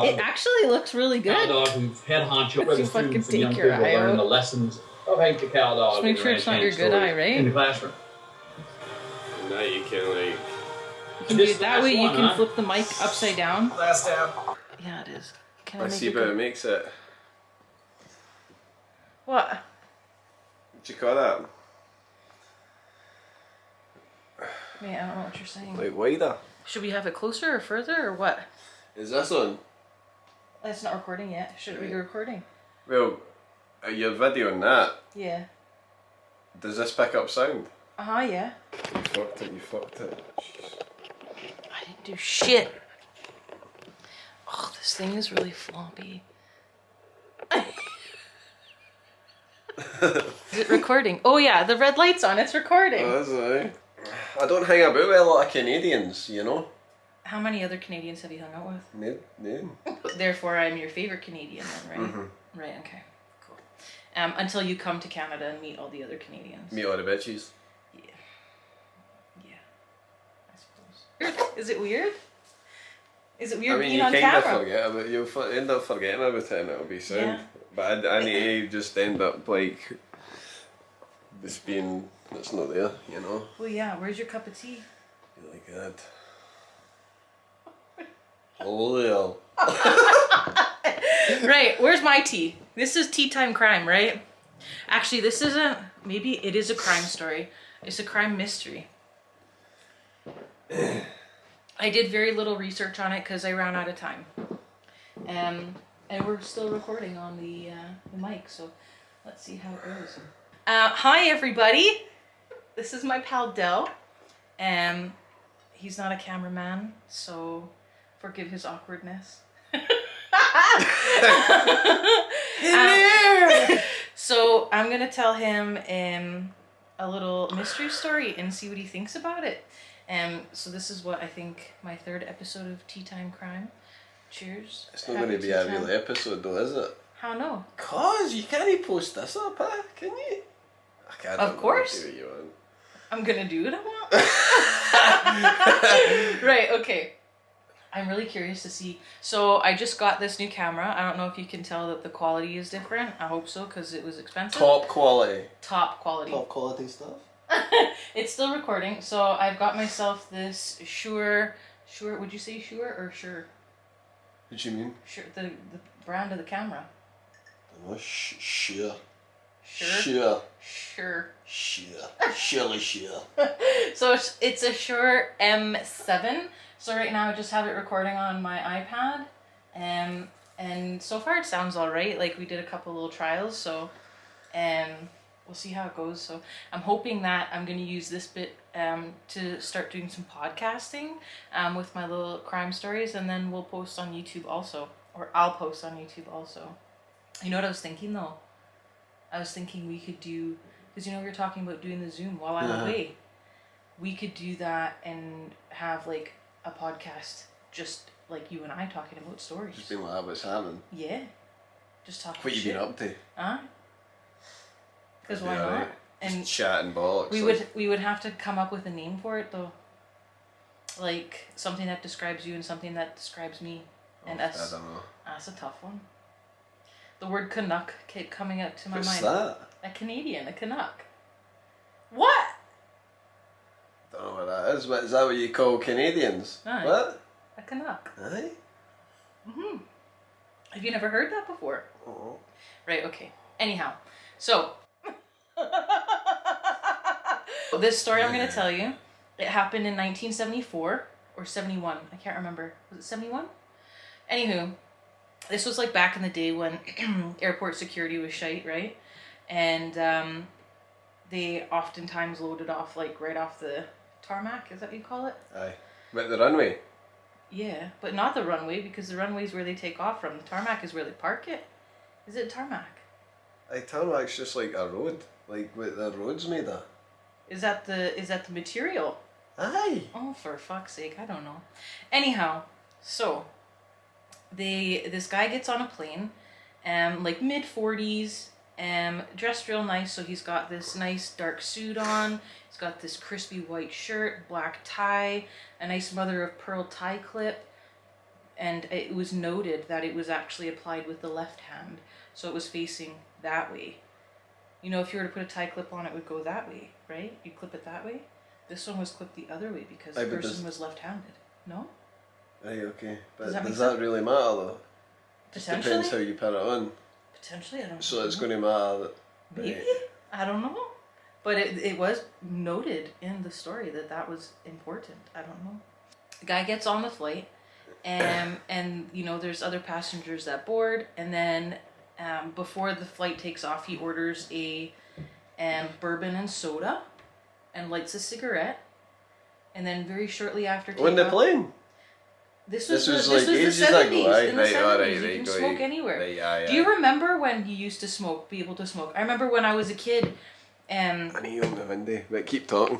It actually looks really good. Cow dog who's head honcho But you fucking take your eye learn out. the lessons of Hank the cow dog. Just make sure it's not your good eye, right? In the classroom. And now you can like. You can do it that way. You can flip the mic upside down. Last down. Yeah, it is. Can I Let's make see it if go? it makes it. What? What you call that? Man, I don't know what you're saying. Like wider. Should we have it closer or further or what? Is this on? It's not recording yet. Should it be recording? Well, your video on that. Yeah. Does this pick up sound? Yeah. You fucked it. You fucked it. I didn't do shit. Oh, this thing is really floppy. Is it recording? Oh yeah, the red light's on. It's recording. Oh, that's alright. I don't hang about with a lot of Canadians, you know. How many other Canadians have you hung out with? No. Therefore, I'm your favorite Canadian then, right? Mm-hmm. Right, okay. Cool. Until you come to Canada and meet all the other Canadians. Meet all the bitches. Yeah. Yeah. I suppose. Is it weird? Is it weird being on camera? You kind of forget about it. You'll end up forgetting about it and it'll be sound. Yeah. But I need to just end up like this being that's not there, you know. Well, yeah. Where's your cup of tea? You like that? Oh yeah. Right. Where's my tea? This is Tea Time Crime, right? Actually, this isn't. Maybe it is a crime story. It's a crime mystery. I did very little research on it because I ran out of time. And we're still recording on the mic, so let's see how it goes. Hi, everybody. This is my pal Del. He's not a cameraman, so forgive his awkwardness. So I'm going to tell him a little mystery story and see what he thinks about it. So this is what I think my third episode of Tea Time Crime. Cheers. It's not going to be a real episode though, is it? How no? Cause you can't post this up, huh? Can you? I can't. Of course. Do what you want. I'm going to do what I want. Right, okay. I'm really curious to see. So I just got this new camera. I don't know if you can tell that the quality is different. I hope so because it was expensive. Top quality. Top quality. Top quality stuff. It's still recording. So I've got myself this Shure. Would you say Shure or Shure? What do you mean? Shure, the brand of the camera. No, Shure. Sure. Surely Shure. So it's a Shure M7. So right now I just have it recording on my iPad, and so far it sounds all right. Like we did a couple little trials, so we'll see how it goes. So I'm hoping that I'm going to use this bit to start doing some podcasting with my little crime stories, and then we'll post on YouTube also, or I'll post on YouTube also. You know what I was thinking though? I was thinking we could do, because you know we were talking about doing the Zoom while I'm away. We could do that and have like a podcast just like you and I talking about stories. Just being like what's happening. Yeah. Just talking what you been up to? Huh? Because why not? Right. And just chatting bollocks. We would have to come up with a name for it though. Like something that describes you and something that describes me and us. I don't know. That's a tough one. The word Canuck kept coming up to my mind. What's that? A Canadian, a Canuck. What? Don't know what that is. Is that what you call Canadians? Aye. What? A Canuck. Aye. Mhm. Have you never heard that before? Oh. Right. Okay. Anyhow, so this story I'm going to tell you, it happened in 1974 or 71. I can't remember. Was it 71? Anywho, this was like back in the day when airport security was shite, right? And they oftentimes loaded off like right off the tarmac. Is that what you call it? Aye. With the runway. Yeah, but not the runway because the runway is where they take off from. The tarmac is where they park it. Is it tarmac? Aye, tarmac's just like a road, like what the road's made of. Is that the material? Aye. Oh, for fuck's sake, I don't know. Anyhow, so this guy gets on a plane, like mid-40s, dressed real nice. So he's got this nice dark suit on. He's got this crispy white shirt, black tie, a nice mother of pearl tie clip, and it was noted that it was actually applied with the left hand, so it was facing that way. You know, if you were to put a tie clip on, it would go that way, right? You clip it that way. This one was clipped the other way because the person was left-handed. No? Right, okay. But Does that really matter though? Potentially. Depends how you put it on. Potentially, I don't know. So it's going to matter that... Maybe? Right. I don't know. But it was noted in the story that was important. I don't know. The guy gets on the flight, and you know, there's other passengers that board, and then before the flight takes off, he orders a bourbon and soda and lights a cigarette, and then very shortly after takeoff... On the plane? This was like the ages 70s. ago, right? In the 70s, you can smoke anywhere. Right, yeah. Do you remember when you used to smoke, be able to smoke? I remember when I was a kid. I need on the window, but keep talking.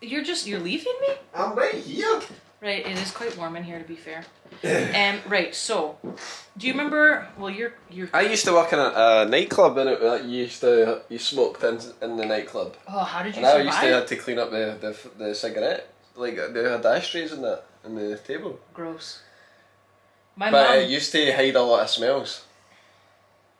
You're leaving me? I'm right here. Right, it is quite warm in here, to be fair. Right, so do you remember? Well, you're. I used to work in a nightclub, and you smoked in the nightclub. Oh, how did you and survive? I used to have to clean up the cigarette, like they had ashtrays and that on the table. Gross. But it used to hide a lot of smells.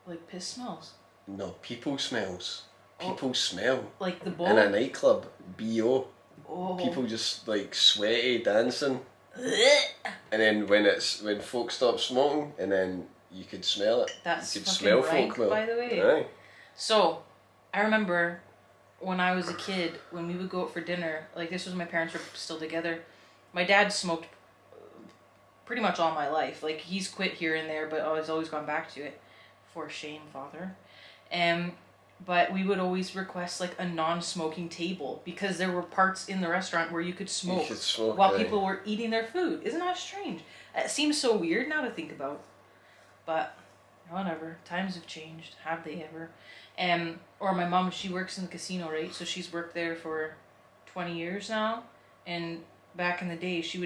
Like piss smells. No, people smells. People smell. Like the bowl. In a nightclub, BO. Oh. People just like sweaty dancing. And then when folk stop smoking, and then you could smell it. That's you could fucking smell rank, folk by the way. Aye. So, I remember when I was a kid, when we would go out for dinner, like this was my parents were still together. My dad smoked pretty much all my life. Like he's quit here and there, but he's always gone back to it. For shame, father. But we would always request like a non-smoking table because there were parts in the restaurant where you could smoke, while people were eating their food. Isn't that strange? It seems so weird now to think about. But whatever. Times have changed. Have they ever? Or my mom, she works in the casino, right? So she's worked there for 20 years now. And back in the day, she'd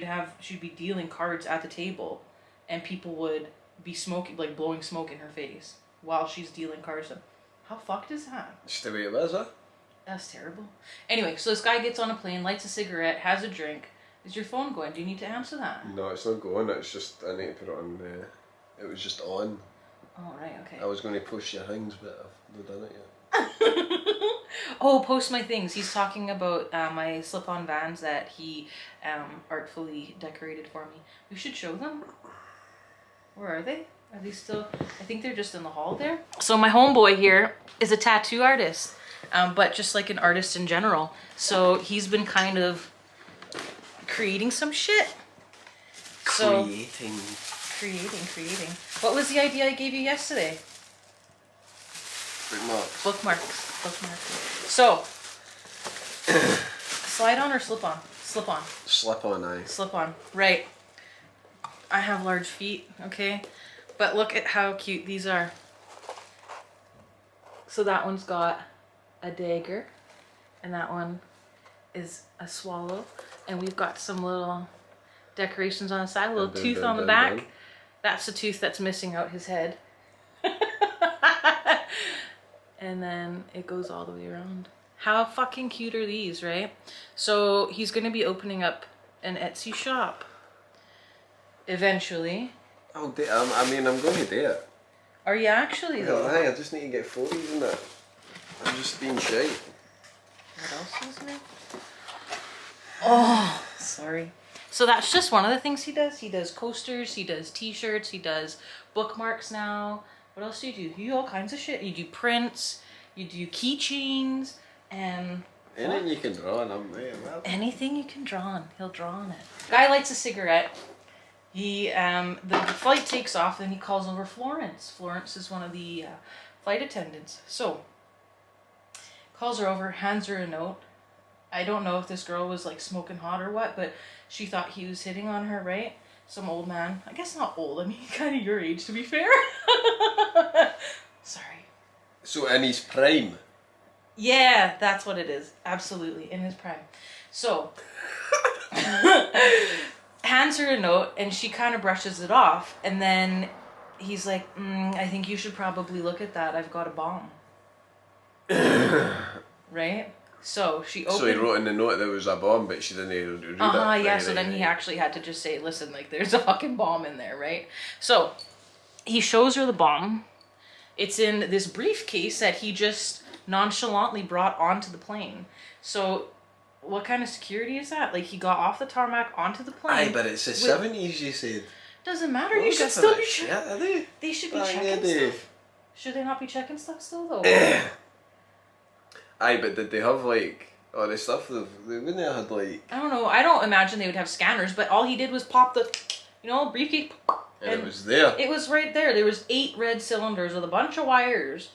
be dealing cards at the table, and people would be smoking, like blowing smoke in her face while she's dealing cards. How fucked is that? Just the way it was, huh? That's terrible. Anyway, so this guy gets on a plane, lights a cigarette, has a drink. Is your phone going? Do you need to answer that? No, it's not going. It's just I need to put it on. It was just on. Oh right, okay. I was going to push your things, but I've not done it yet. Oh, post my things. He's talking about my slip-on Vans that he artfully decorated for me. We should show them. Where are they? Are they still? I think they're just in the hall there. So my homeboy here is a tattoo artist, but just like an artist in general. So he's been kind of creating some shit. So creating. What was the idea I gave you yesterday? Bookmarks. So slide on or slip on? Slip on. Slip on, aye. Slip on. Right. I have large feet, okay? But look at how cute these are. So that one's got a dagger, and that one is a swallow, and we've got some little decorations on the side, a little tooth on the back. That's the tooth that's missing out his head. And then it goes all the way around. How fucking cute are these, right? So he's gonna be opening up an Etsy shop eventually. I'm going to do it. Are you actually though? I just need to get photos in that. I'm just being shy. What else is there? Oh, sorry. So that's just one of the things he does. He does coasters, he does t-shirts, he does bookmarks now. What else do? You do all kinds of shit. You do prints, you do keychains, and... Anything you can draw on, I'm there. Well. Anything you can draw on, he'll draw on it. Guy lights a cigarette. He, the flight takes off, then he calls over Florence. Florence is one of the flight attendants. So, calls her over, hands her a note. I don't know if this girl was like smoking hot or what, but she thought he was hitting on her, right? Some old man. I guess not old, I mean kind of your age to be fair. Sorry. So in his prime? Yeah, that's what it is. Absolutely, in his prime. So... hands her a note, and she kind of brushes it off, and then he's like, I think you should probably look at that. I've got a bomb. Right? So she opened. So he wrote in the note there was a bomb, but she didn't read it. Yeah. So then he actually had to just say, "Listen, like there's a fucking bomb in there, right?" So he shows her the bomb. It's in this briefcase that he just nonchalantly brought onto the plane. So what kind of security is that? Like he got off the tarmac onto the plane. Aye, but it's the 70s, you said. Doesn't matter. You should still be checking. Yeah, are they? They should be checking stuff. Should they not be checking stuff still though? Aye, but did they have like all the stuff? They wouldn't have had like. I don't know. I don't imagine they would have scanners, but all he did was pop the, briefcase. And it was there. It was right there. There was 8 red cylinders with a bunch of wires.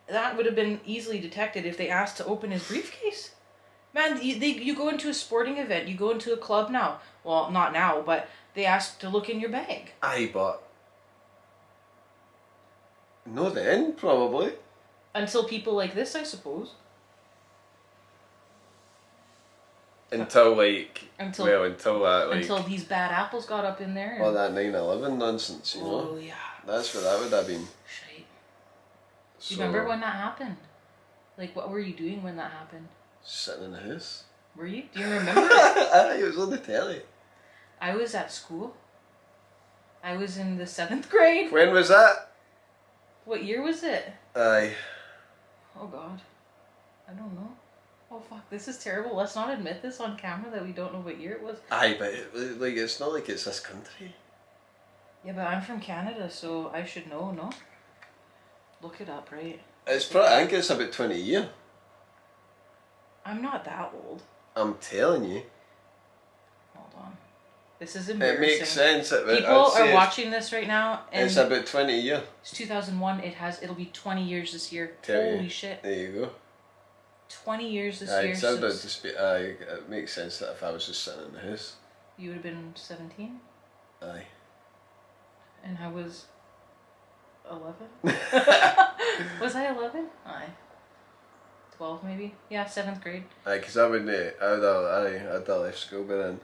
That would have been easily detected if they asked to open his briefcase. Man, you go into a sporting event, you go into a club now. Well, not now, but they ask to look in your bag. Aye, but no then, probably. Until people like this, I suppose. Until like until that like until these bad apples got up in there. All that 9/11 nonsense, you know. Oh yeah. That's what that would have been. Shite. Do you remember when that happened? Like, what were you doing when that happened? Sitting in the house. Were you? Do you remember? It was on the telly. I was at school. I was in the 7th grade. When was that? What year was it? Aye. Oh God. I don't know. Oh fuck, this is terrible. Let's not admit this on camera that we don't know what year it was. Aye, but like it's not like it's this country. Yeah, but I'm from Canada, so I should know, no? Look it up, right? I think it's about 20 years. I'm not that old. I'm telling you. Hold on. This is embarrassing. It makes sense. People are watching this right now, and it's about 20 years. It's 2001. It'll be 20 years this year. Holy shit. There you go. 20 years this year. It makes sense that if I was just sitting in the house. You would have been 17? Aye. And I was 11? Was I 11? Aye. 12 maybe? Yeah, 7th grade. Aye, because I'd have left school by then.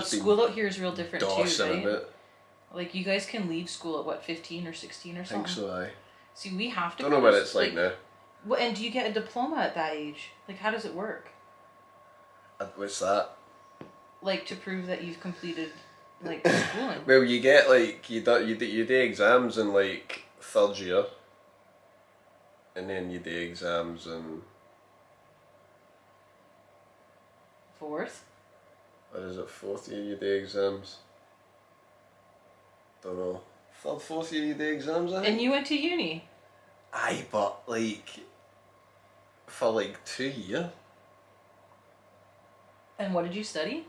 School out here is real different too, right? A bit. Like, you guys can leave school at what, 15 or 16 or something? I think so, aye. See, we have to. Don't know what it's like now. What, and do you get a diploma at that age? Like, how does it work? What's that? Like, to prove that you've completed, like, schooling. Well, you get, like, you do exams in, like, 3rd year. And then you do exams in... 4th? What is it, 4th year you do exams? Don't know. 3rd, 4th year you do exams, I think? And you went to uni? Aye, but, like... For, like, 2 years. And what did you study?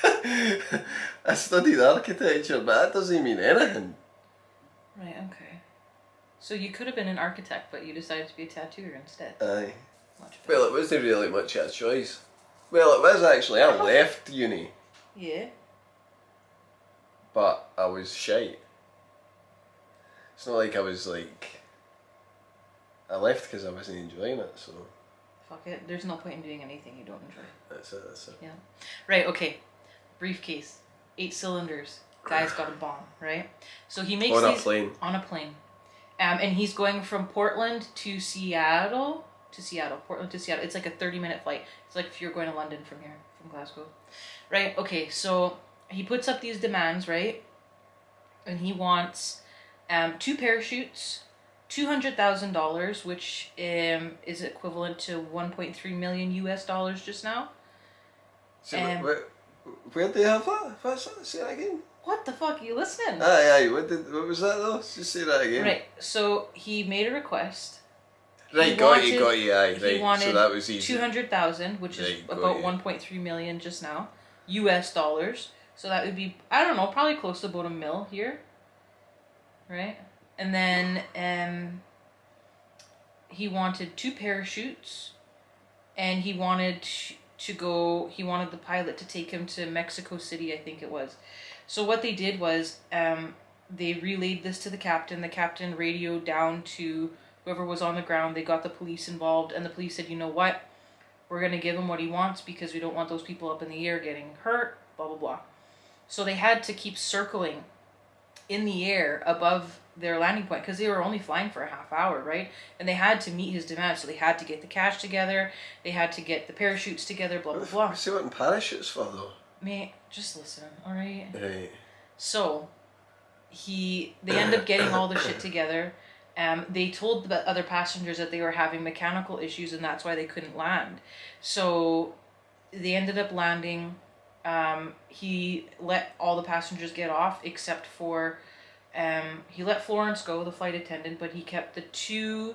I studied architecture, but that doesn't mean anything. Right, okay. So you could have been an architect, but you decided to be a tattooer instead. Aye. Much better. Well, it wasn't really much of a choice. Well, it was actually. I left uni. Yeah. But I was shite. It's not like I was like... I left because I wasn't enjoying it, so... Fuck it. There's no point in doing anything you don't enjoy. That's it. Yeah. Right, okay. Briefcase. 8 cylinders. Guy's got a bomb, right? So he makes on these... a plane. On a plane. And he's going from Portland to Seattle. Portland to Seattle. It's like a 30-minute flight. It's like if you're going to London from here, from Glasgow. Right, okay, so he puts up these demands, right? And he wants 2 parachutes, $200,000, which is equivalent to 1.3 million US dollars just now. So where do they have that? What's that? Say that again. What the fuck? Are you listening? Aye. What was that though? Just say that again. Right. So he made a request. Right, got you. Aye, he right. wanted So that was easy. 200,000, which is about 1.3 million just now, US dollars. So that would be, I don't know, probably close to about $1 million here. Right? And then he wanted 2 parachutes, and he wanted the pilot to take him to Mexico City, I think it was. So what they did was they relayed this to the captain. The captain radioed down to whoever was on the ground. They got the police involved, and the police said, you know what? We're going to give him what he wants because we don't want those people up in the air getting hurt, blah, blah, blah. So they had to keep circling in the air above their landing point because they were only flying for a half hour, right? And they had to meet his demands, so they had to get the cash together, they had to get the parachutes together, blah blah blah. See what in parachutes for though? Mate, just listen, all right? Right. So they end up getting all the shit together. They told the other passengers that they were having mechanical issues and that's why they couldn't land. So they ended up landing. He let all the passengers get off except for he let Florence go, the flight attendant, but he kept the two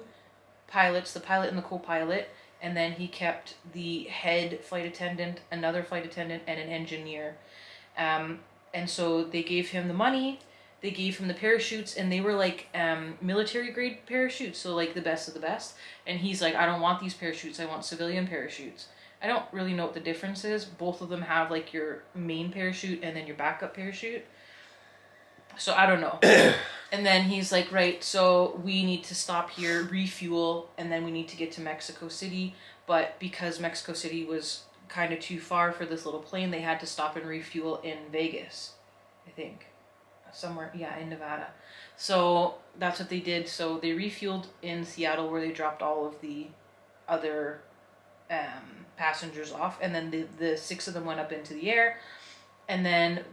pilots, the pilot and the co-pilot, and then he kept the head flight attendant, another flight attendant, and an engineer. And so they gave him the money, they gave him the parachutes, and they were like military grade parachutes, so like the best of the best. And he's like, I don't want these parachutes, I want civilian parachutes. I don't really know what the difference is. Both of them have like your main parachute and then your backup parachute. So I don't know. And then he's like, right, so we need to stop here, refuel, and then we need to get to Mexico City. But because Mexico City was kind of too far for this little plane, they had to stop and refuel in Vegas, I think. Somewhere, yeah, in Nevada. So that's what they did. So they refueled in Seattle where they dropped all of the other passengers off. And then the 6 of them went up into the air. And then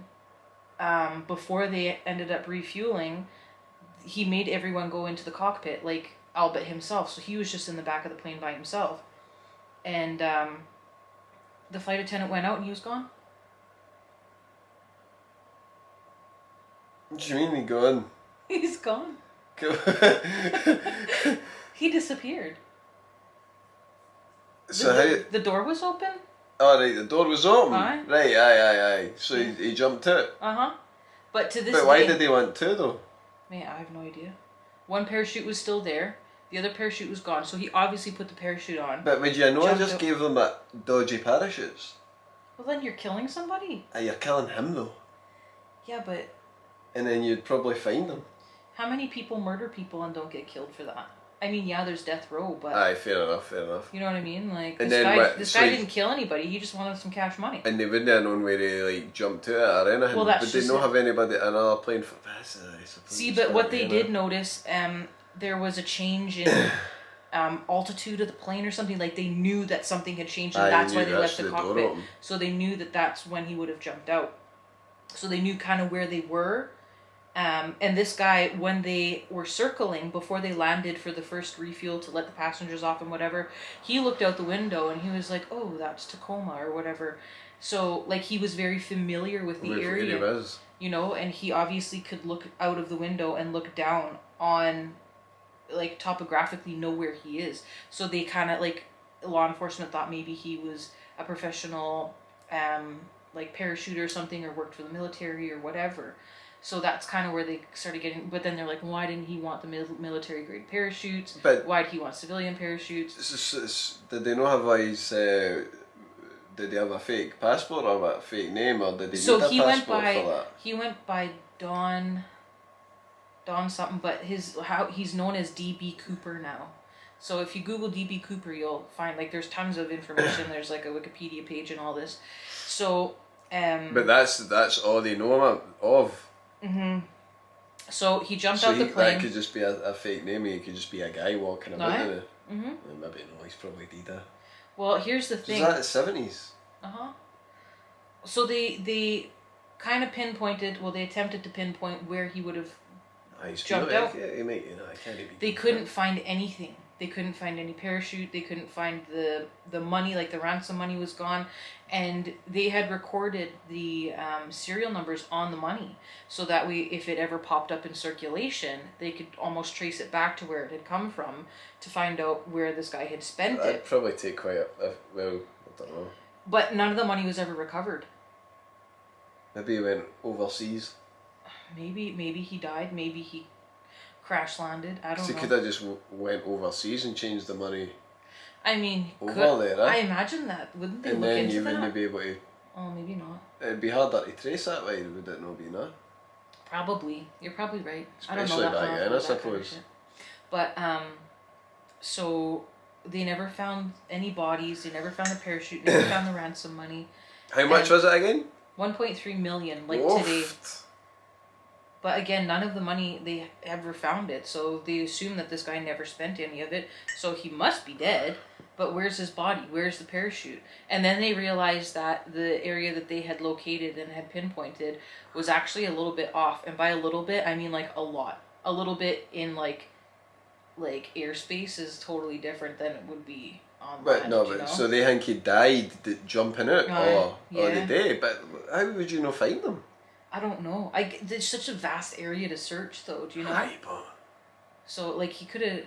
before they ended up refueling, he made everyone go into the cockpit, like all but himself. So he was just in the back of the plane by himself. And the flight attendant went out and he was gone. What do you mean he gone? He's gone. He disappeared. So the door was open? Oh, right, the door was open. Aye. Right, aye. So he jumped out. But to this But why did he want to though? Man, I have no idea. One parachute was still there. The other parachute was gone. So he obviously put the parachute on. But would you know I just out. gave them a dodgy parachutes? Well, then you're killing somebody. You're killing him though. Yeah, but And then you'd probably find him. how many people murder people and don't get killed for that? I mean, yeah, there's death row, but... Aye, fair enough. You know what I mean? Like, and this guy didn't kill anybody, he just wanted some cash money. And they wouldn't have known where he like jumped to it or anything. Well, that's but they not have anybody another plane for this, I suppose. See, but what they did notice, there was a change in altitude of the plane or something. Like, they knew that something had changed, and that's why they left the cockpit. So they knew that that's when he would have jumped out. So they knew kind of where they were. And this guy, when they were circling, before they landed for the first refuel to let the passengers off and whatever, he looked out the window and he was like, oh, that's Tacoma or whatever. So, like, he was very familiar with the area. You know, and he obviously could look out of the window and look down on, like, topographically know where he is. So they kind of, like, law enforcement thought maybe he was a professional, like, parachuter or something, or worked for the military or whatever. So that's kind of where they started getting... But then they're like, why didn't he want the military-grade parachutes? But why did he want civilian parachutes? Did they not have his... did they have a fake passport or a fake name? Or did they need a passport for that? He went by Don something, but he's known as D.B. Cooper now. So if you Google D.B. Cooper, you'll find, like, there's tons of information. There's, like, a Wikipedia page and all this. So... but that's all they know of. Mm-hmm. So he jumped out the plane. That could just be a fake name. He could just be a guy walking about in it. Mm-hmm. Maybe no, he's probably did that. Well, here's the thing. Was that the 70s? So they kind of pinpointed. Well, they attempted to pinpoint where he would have jumped out. They couldn't find anything. They couldn't find any parachute. They couldn't find the money, like the ransom money was gone. And they had recorded the serial numbers on the money. So that way, if it ever popped up in circulation, they could almost trace it back to where it had come from to find out where this guy had spent it. That'd probably take quite well, I don't know. But none of the money was ever recovered. Maybe he went overseas. Maybe he died. Maybe he crash landed. I don't know. He could have just went overseas and changed the money. I mean, there, I imagine that. Wouldn't they and look into that? And then you wouldn't be able to... Oh, maybe not. It'd be harder to trace that way, would it not be, no? Probably. You're probably right. Especially I don't know back then, I suppose. But, so they never found any bodies. They never found the parachute. Never found the ransom money. How much was it again? 1.3 million, like Oof. today. But again, none of the money, they ever found it. So they assume that this guy never spent any of it. So he must be dead. But where's his body? Where's the parachute? And then they realized that the area that they had located and had pinpointed was actually a little bit off. And by a little bit, I mean like a lot. A little bit in like airspace is totally different than it would be on But land, no, you but know? so they think he died jumping out, or yeah. the day. But how would you not find them? I don't know. There's such a vast area to search, though. Do you know? Aye, but So like he could have,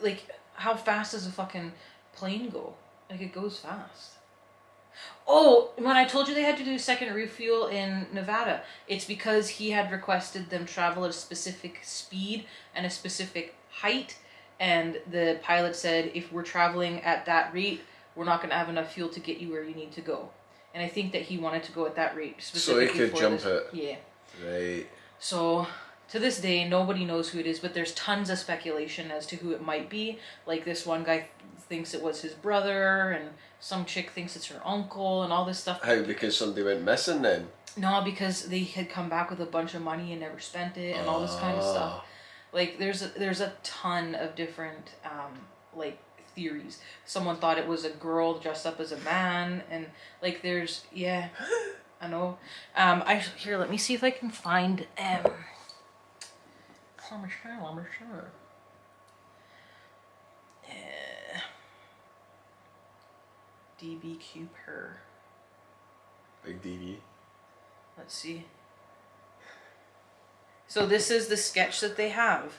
like, how fast does a fucking plane go? Like, it goes fast. Oh, when I told you they had to do second refuel in Nevada, it's because he had requested them travel at a specific speed and a specific height, and the pilot said, if we're traveling at that rate, we're not going to have enough fuel to get you where you need to go. And I think that he wanted to go at that rate specifically. So he could jump it. Yeah. Right. So to this day, nobody knows who it is, but there's tons of speculation as to who it might be. Like, this one guy thinks it was his brother, and some chick thinks it's her uncle, and all this stuff. How? Because somebody went missing then? No, because they had come back with a bunch of money and never spent it, and all this kind of stuff. Like, there's a ton of different like theories. Someone thought it was a girl dressed up as a man, and like there's I know. Here, let me see if I can find DB Cooper. Big DB. Let's see. So this is the sketch that they have.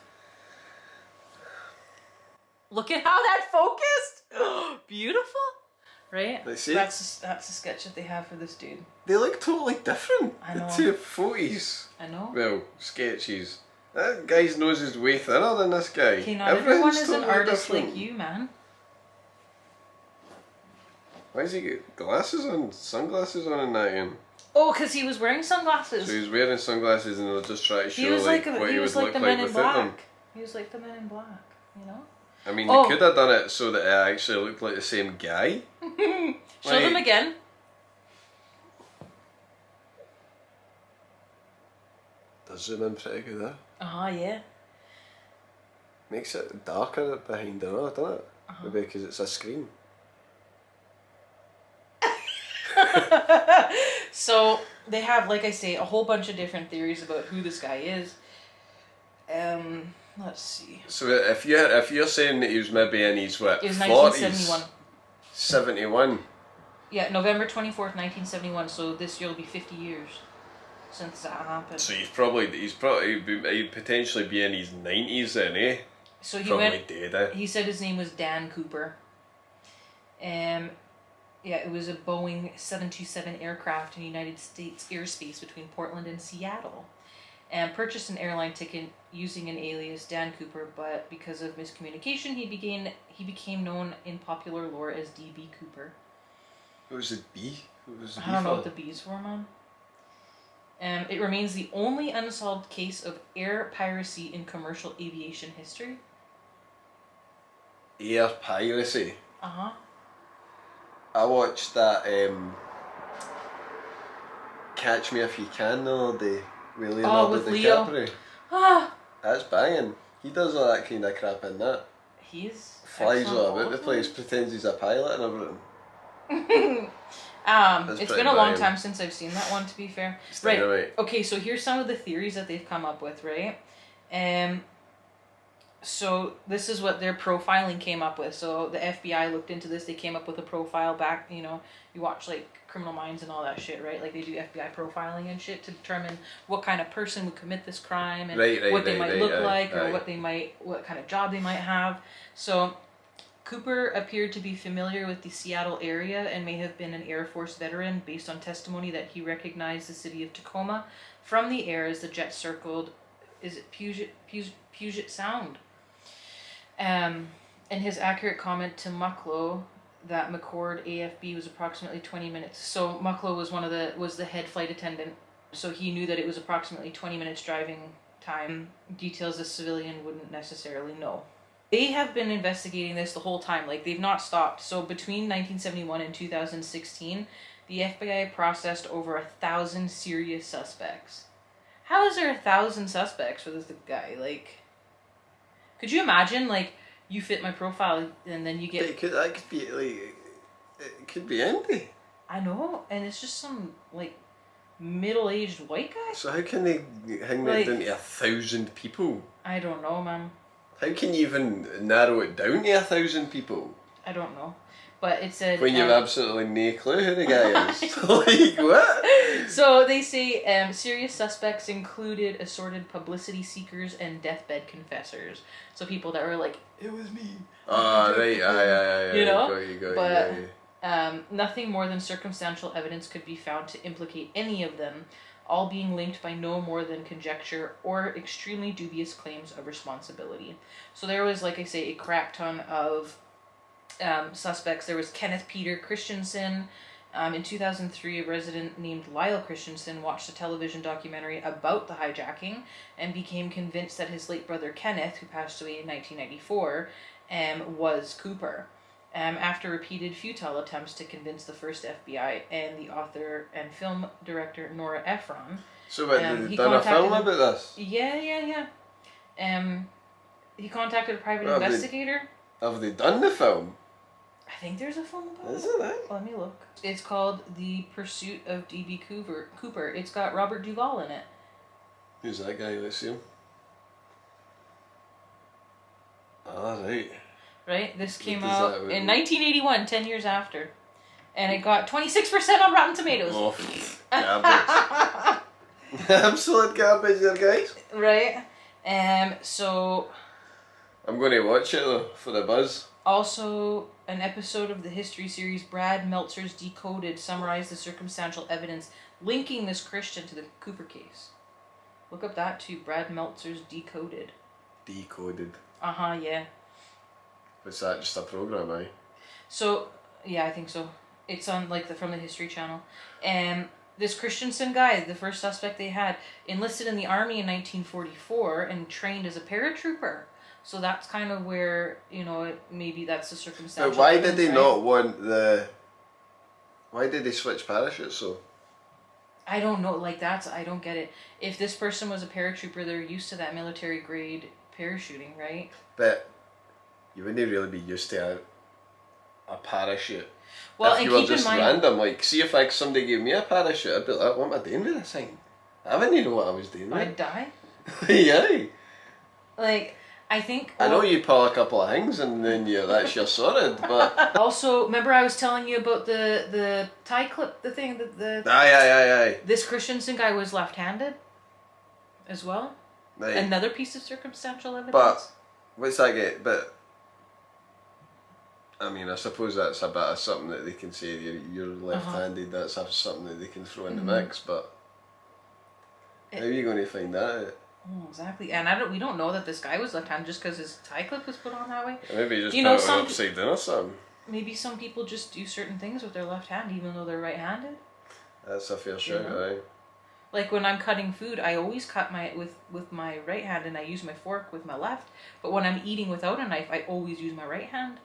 Look at how that focused. Beautiful, right? Let's see. That's the sketch that they have for this dude. They look totally different. I know. The two photos. I know. Well, sketches. That guy's nose is way thinner than this guy. Okay, not everyone is an totally artist different. like you, man. Why has he got glasses on, sunglasses on in that end? Oh, because he was wearing sunglasses. So he was wearing sunglasses and they'll just try to show He was like what he would like look the like Men in without them. Black. He was like the Men in Black, you know? I mean, they could have done it so that it actually looked like the same guy. Show them again. Does zoom in pretty good there. Yeah. Makes it darker behind the road, doesn't it? Maybe because it's a screen. So they have, like I say, a whole bunch of different theories about who this guy is. Let's see. So if you're saying that he was maybe in his what? It was 40s, 1971. 71. Yeah, November 24th, 1971. So this year will be 50 years since that happened. So he'd potentially be in his 90s then, eh? So he Probably went. dead, eh? He said his name was Dan Cooper. Yeah, it was a Boeing 727 aircraft in United States airspace between Portland and Seattle, and purchased an airline ticket using an alias Dan Cooper. But because of miscommunication, he became known in popular lore as DB Cooper. What was the B? What was the B I don't know for? what the B's were, man. It remains the only unsolved case of air piracy in commercial aviation history. Air piracy. Uh-huh. I watched that Catch Me If You Can the other day with Leonardo with DiCaprio. Leo. Ah, That's banging. He does all that kind of crap in that. he's Flies excellent all about the also. place, pretends he's a pilot and everything. It's pretty been a long banging. time since I've seen that one, to be fair. It's Right. dynamite. Okay, so here's some of the theories that they've come up with, right? So this is what their profiling came up with. So the FBI looked into this. They came up with a profile back, you watch like Criminal Minds and all that shit, right? Like they do FBI profiling and shit to determine what kind of person would commit this crime and what they might look like or what kind of job they might have. So Cooper appeared to be familiar with the Seattle area and may have been an Air Force veteran based on testimony that he recognized the city of Tacoma from the air as the jet circled, is it Puget Sound? And his accurate comment to Mucklow that McCord AFB was approximately 20 minutes. So Mucklow was the head flight attendant, so he knew that it was approximately 20 minutes driving time, details the civilian wouldn't necessarily know. They have been investigating this the whole time, like they've not stopped. So between 1971 and 2016, the FBI processed over 1,000 serious suspects. How is there 1,000 suspects for this guy? Like, could you imagine, like, you fit my profile and then you get... That could be, like, it could be Andy. I know, and it's just some, like, middle-aged white guy? So how can they hang that Like, down to 1,000 people? I don't know, man. How can you even narrow it down to 1,000 people? I don't know. But it said... When you've absolutely no clue who the guy is. Like, what? So they say serious suspects included assorted publicity seekers and deathbed confessors. So people that were like, it was me. Ah, right, aye. You know? Got you. Nothing more than circumstantial evidence could be found to implicate any of them, all being linked by no more than conjecture or extremely dubious claims of responsibility. So there was, like I say, a crap ton of suspects. There was Kenneth Peter Christensen. In 2003, a resident named Lyle Christensen watched a television documentary about the hijacking and became convinced that his late brother Kenneth, who passed away in 1994, was Cooper. After repeated futile attempts to convince the first FBI and the author and film director Nora Ephron. So what, did they done a film about this? Yeah. He contacted a private investigator. Have they done the film? I think there's a film about it. Is it that? Let me look. It's called The Pursuit of D.B. Cooper. It's got Robert Duvall in it. Who's that guy? Let's see him. Ah, right. Right? This came What out does that in mean? 1981, 10 years after. And it got 26% on Rotten Tomatoes. Oh, garbage. Absolute garbage there, guys. Right? So... I'm going to watch it, though, for the buzz. Also, an episode of the history series Brad Meltzer's Decoded summarized the circumstantial evidence linking this Christian to the Cooper case. Look up that too, Brad Meltzer's Decoded. Decoded. Uh-huh, yeah. What's that, just a program, eh? So, yeah, I think so. It's on, like, from the History Channel. And this Christensen guy, the first suspect they had, enlisted in the Army in 1944 and trained as a paratrooper. So that's kind of where, you know, maybe that's the circumstantial. But why did they not want the... Why did they switch parachutes, so? I don't know, like, I don't get it. If this person was a paratrooper, they're used to that military grade parachuting, right? But you wouldn't really be used to a parachute. Well, if and you were keep in just mind, random, like, see if like somebody gave me a parachute, I'd be like, what am I doing with this thing? I wouldn't know what I was doing with I'd die. Yeah. Like, I think... I know you pull a couple of things and then that's your sorted, but... Also, remember I was telling you about the tie clip, the thing, the... Aye. This Christensen guy was left-handed as well. Right. Another piece of circumstantial evidence. But, what's that get? But, I mean, I suppose that's a bit of something that they can say, you're left-handed, that's something that they can throw in the mix, but... How are you going to find that out? Oh, exactly. And we don't know that this guy was left-handed just because his tie clip was put on that way. Maybe you just You put know, it some- upside down or something. Maybe some people just do certain things with their left hand even though they're right-handed. That's a fair shout, know? aye. Like when I'm cutting food, I always cut with my right hand and I use my fork with my left. But when I'm eating without a knife, I always use my right hand.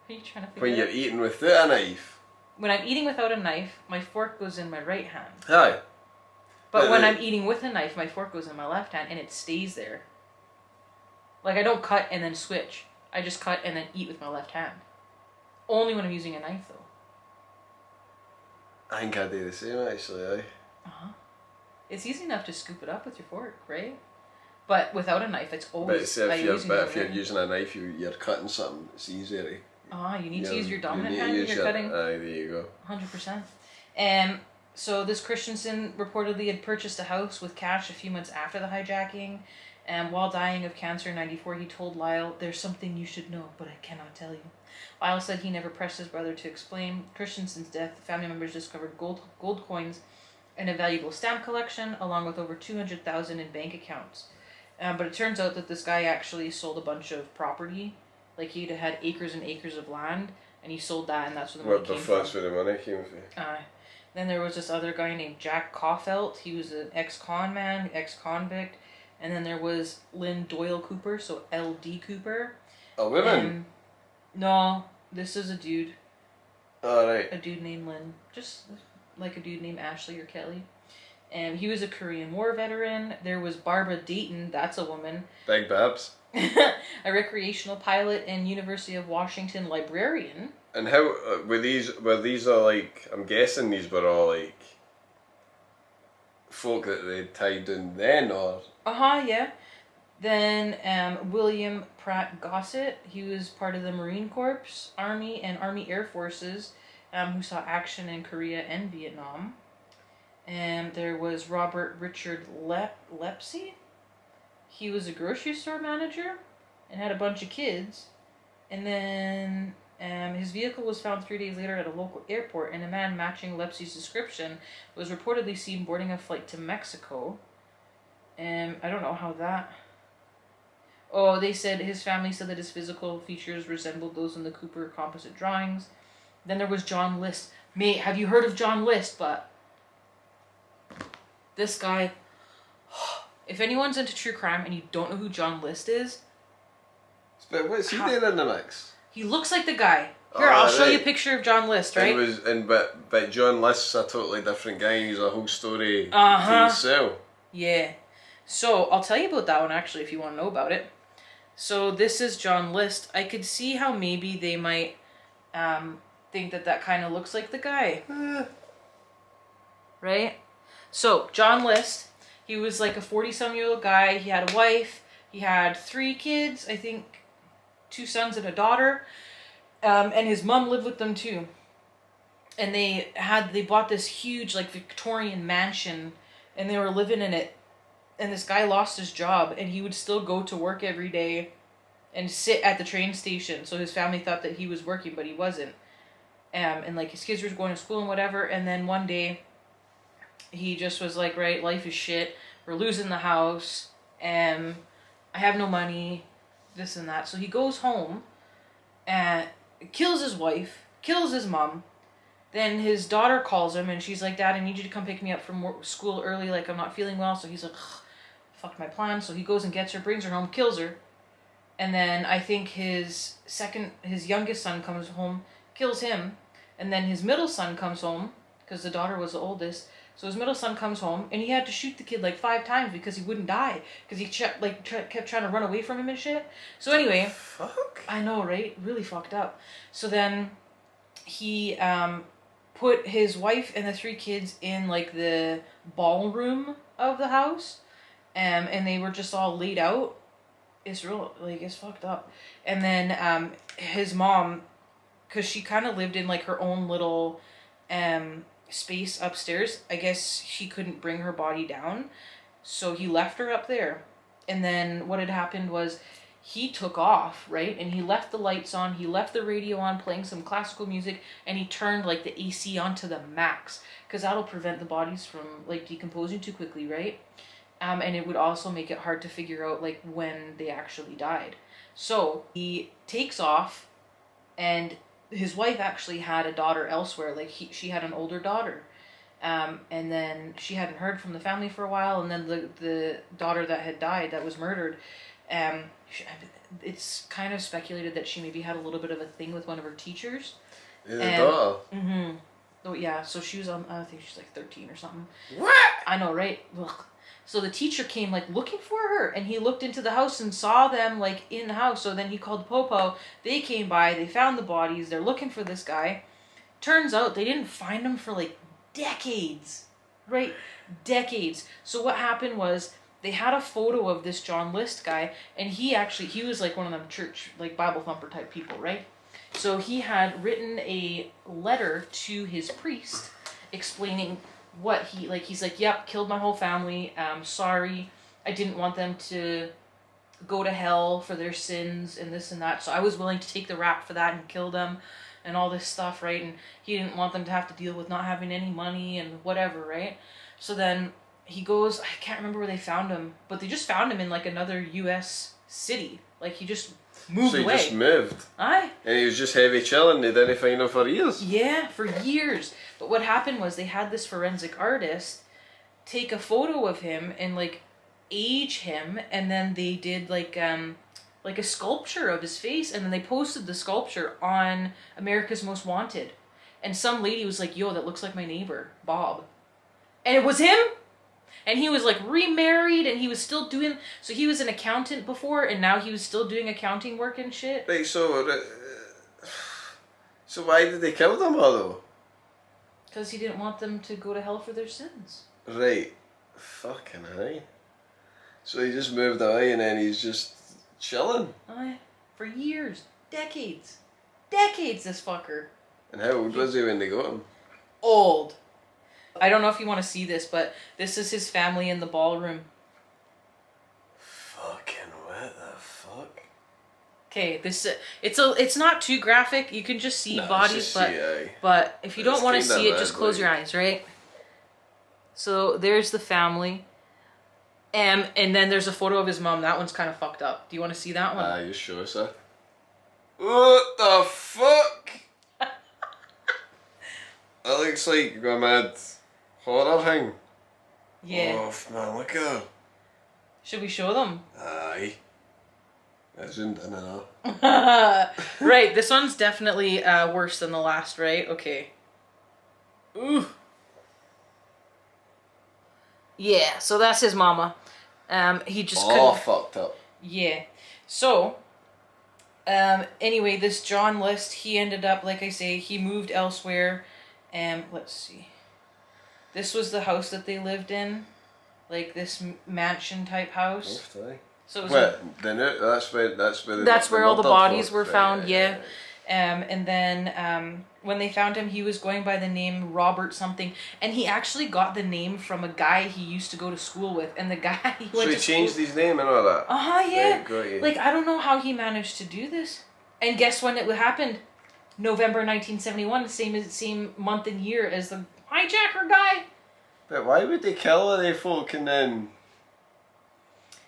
Are you trying to figure When it you're out? eating without a knife. When I'm eating without a knife, my fork goes in my right hand. Aye. But when I'm eating with a knife, my fork goes in my left hand and it stays there. Like I don't cut and then switch. I just cut and then eat with my left hand. Only when I'm using a knife though. I think I do the same actually, aye. Uh-huh. It's easy enough to scoop it up with your fork, right? But without a knife, it's always... But see, if you're using a knife, you're cutting something, it's easier to... You need to use your dominant hand when you're cutting. Aye, there you go. 100%. So this Christensen reportedly had purchased a house with cash a few months after the hijacking. And while dying of cancer in 94, he told Lyle, "There's something you should know, but I cannot tell you." Lyle said he never pressed his brother to explain. Christensen's death, the family members discovered gold coins and a valuable stamp collection, along with over $200,000 in bank accounts. But it turns out that this guy actually sold a bunch of property. Like he'd had acres and acres of land, and he sold that, and that's where the money came from. That's where the money came from. Then there was this other guy named Jack Caulfield. He was an ex-con man, ex-convict. And then there was Lynn Doyle Cooper, so L.D. Cooper. A woman? No, this is a dude. Alright. A dude named Lynn. Just like a dude named Ashley or Kelly. He was a Korean War veteran. There was Barbara Dayton, that's a woman. Big Babs. A recreational pilot and University of Washington librarian. And how were these? Were these all like? I'm guessing these were all like folk that they tied in then, or Yeah. Then William Pratt Gossett, he was part of the Marine Corps, Army, and Army Air Forces, who saw action in Korea and Vietnam. And there was Robert Richard Lepsey. He was a grocery store manager and had a bunch of kids. And then his vehicle was found 3 days later at a local airport, and a man matching Lepsey's description was reportedly seen boarding a flight to Mexico. I don't know how that... Oh, they said his family said that his physical features resembled those in the Cooper composite drawings. Then there was John List. Mate, have you heard of John List? But this guy... If anyone's into true crime and you don't know who John List is... But what's he doing in the mix? He looks like the guy. Here, I'll show you a picture of John List, right? But John List's a totally different guy. He's a whole story to himself. Yeah. So, I'll tell you about that one, actually, if you want to know about it. So, this is John List. I could see how maybe they might think that kind of looks like the guy. Right? So, John List, he was like a 40-some-year-old guy. He had a wife. He had 3 kids, I think 2 sons and a daughter. And his mom lived with them too. And they bought this huge like Victorian mansion, and they were living in it. And this guy lost his job, and he would still go to work every day and sit at the train station. So his family thought that he was working, but he wasn't. And like his kids were going to school and whatever. And then one day he just was like, right, life is shit. We're losing the house. I have no money, this and that. So he goes home and kills his wife, kills his mom. Then his daughter calls him and she's like, Dad, I need you to come pick me up from school early. Like, I'm not feeling well. So he's like, fuck my plan. So he goes and gets her, brings her home, kills her. And then I think his youngest son comes home, kills him. And then his middle son comes home, because the daughter was the oldest. So his middle son comes home, and he had to shoot the kid like 5 times because he wouldn't die. Because he kept trying to run away from him and shit. So anyway. Fuck? I know, right? Really fucked up. So then he put his wife and the 3 kids in like the ballroom of the house. And they were just all laid out. It's real, like, it's fucked up. And then his mom, because she kind of lived in like her own little space upstairs. I guess she couldn't bring her body down, so he left her up there. And then what had happened was he took off, right? And he left the lights on, he left the radio on playing some classical music, and he turned like the AC onto the max, because that'll prevent the bodies from like decomposing too quickly, right? And it would also make it hard to figure out like when they actually died. So he takes off, and his wife actually had a daughter elsewhere. Like she had an older daughter, and then she hadn't heard from the family for a while. And then the daughter that had died, that was murdered, it's kind of speculated that she maybe had a little bit of a thing with one of her teachers. The daughter. Mm-hmm. Oh yeah, so she was I think she's like 13 or something. What? I know, right? Ugh. So the teacher came like looking for her, and he looked into the house and saw them like in the house. So then he called Popo. They came by, they found the bodies, they're looking for this guy. Turns out they didn't find him for like decades, right? Decades. So what happened was they had a photo of this John List guy, and he was like one of them church, like Bible thumper type people, right? So he had written a letter to his priest explaining what he's like, yep, killed my whole family, sorry, I didn't want them to go to hell for their sins and this and that, so I was willing to take the rap for that and kill them and all this stuff, right? And he didn't want them to have to deal with not having any money and whatever, right? So then he goes, I can't remember where they found him, but they just found him in like another US city. Like he just moved away. So he just moved. Aye. And he was just heavy chilling, they didn't find him for years. Yeah, for years. But what happened was they had this forensic artist take a photo of him and like age him, and then they did like a sculpture of his face, and then they posted the sculpture on America's Most Wanted. And some lady was like, yo, that looks like my neighbor, Bob. And it was him? And he was like remarried, and he was still doing. So he was an accountant before, and now he was still doing accounting work and shit. Right, so why did they kill them all though? Because he didn't want them to go to hell for their sins. Right. Fucking hell. So he just moved away and then he's just chilling. Aye. For years. Decades. Decades, this fucker. And how old was he when they got him? Old. I don't know if you want to see this, but this is his family in the ballroom. Fucking what the fuck? Okay, it's not too graphic. You can just see bodies, but if you don't want to see it, just close your eyes, right? So there's the family, and then there's a photo of his mom. That one's kind of fucked up. Do you want to see that one? You sure, sir? What the fuck? That looks like a mad horror thing. Yeah. Oh man, look at her. Should we show them? Aye. I zoomed in and out. Right, this one's definitely worse than the last, right? Okay. Ooh. Yeah, so that's his mama. He just couldn't... fucked up. Yeah. So, anyway, this John List, he ended up, like I say, he moved elsewhere. Let's see. This was the house that they lived in. Like this mansion type house. So it was that's where all the bodies were found, yeah. And then when they found him, he was going by the name Robert something, and he actually got the name from a guy he used to go to school with, and the guy he went to changed his name and all that. Yeah. Right, like I don't know how he managed to do this. And guess when it happened? November 1971, the same month and year as the hijacker guy. But why would they kill all they folk and then?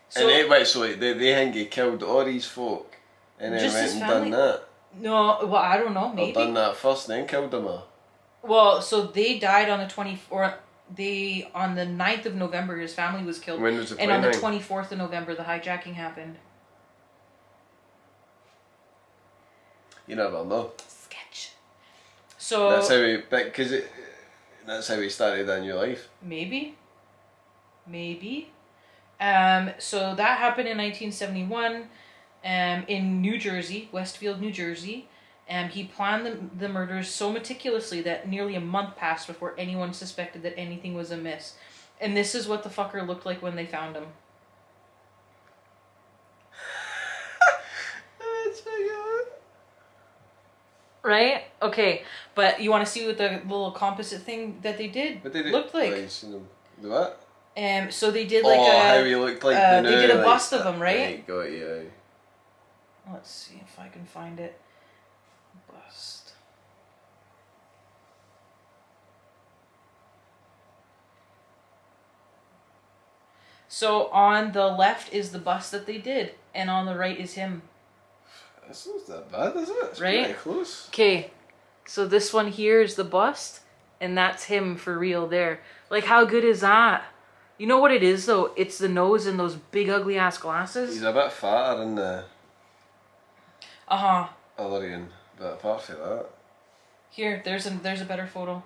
So, they think he killed all these folk and then went and done that. No, well I don't know, maybe. Or done that first and then killed them all. Well, so they died on the 9th of November. His family was killed. When was the And on the 24th of November, the hijacking happened. You never know. Sketch. So that's how he started a new life. Maybe. So that happened in 1971, in New Jersey, Westfield, New Jersey. He planned the murders so meticulously that nearly a month passed before anyone suspected that anything was amiss. And this is what the fucker looked like when they found him. Right? Okay. But you want to see what the little composite thing that they did looked like? Do what? So they did like how he looked like they did a bust of him, right? Got you. Let's see if I can find it. Bust. So on the left is the bust that they did, and on the right is him. That's not that bad, is it? It's right? Pretty close. Okay, so this one here is the bust, and that's him for real there. Like, how good is that? You know what it is, though? It's the nose and those big ugly-ass glasses. He's a bit fatter in the... Uh-huh. other end, but apart from that... Here, there's a better photo.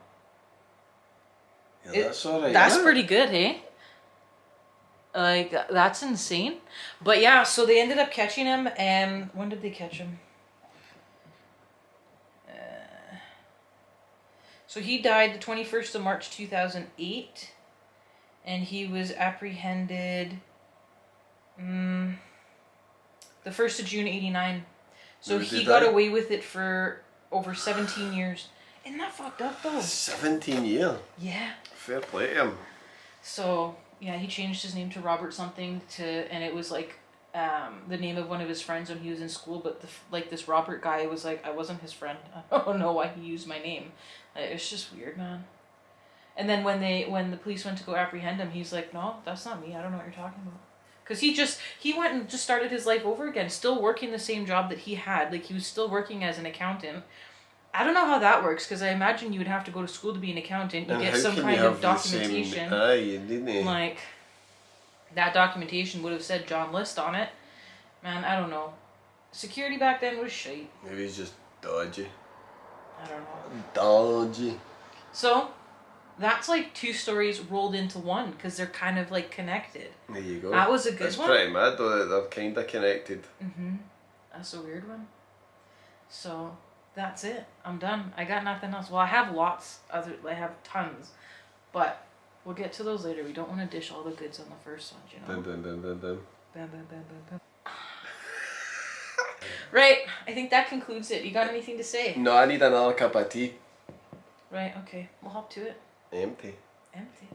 Yeah, that's alright. That's pretty good, hey? Like, that's insane. But yeah, so they ended up catching him, and when did they catch him? So he died the 21st of March 2008, and he was apprehended the 1st of June 89. So he got away with it for over 17 years. Isn't that fucked up, though? 17 years? Yeah. Fair play to him. So... yeah, he changed his name to Robert something and it was like the name of one of his friends when he was in school. But this Robert guy was like, I wasn't his friend. I don't know why he used my name. It's just weird, man. And then when the police went to go apprehend him, he's like, no, that's not me. I don't know what you're talking about. Because he went and just started his life over again, still working the same job that he had. Like, he was still working as an accountant. I don't know how that works, because I imagine you would have to go to school to be an accountant. You get some kind of documentation. Like, that documentation would have said John List on it. Man, I don't know. Security back then was shite. Maybe he's just dodgy. I don't know. Dodgy. So, That's like 2 stories rolled into one because they're kind of like connected. There you go. That was a good It's one. pretty mad though that they're kind of connected. That's a weird one. So that's it. I'm done. I got nothing else. Well, I have I have tons, but we'll get to those later. We don't want to dish all the goods on the first one, you know. Dun, dun, dun, dun, dun. Bam, bam, bam, bam, bam. Right. I think that concludes it. You got anything to say? No, I need another cup of tea. Right. Okay. We'll hop to it. Empty. Empty.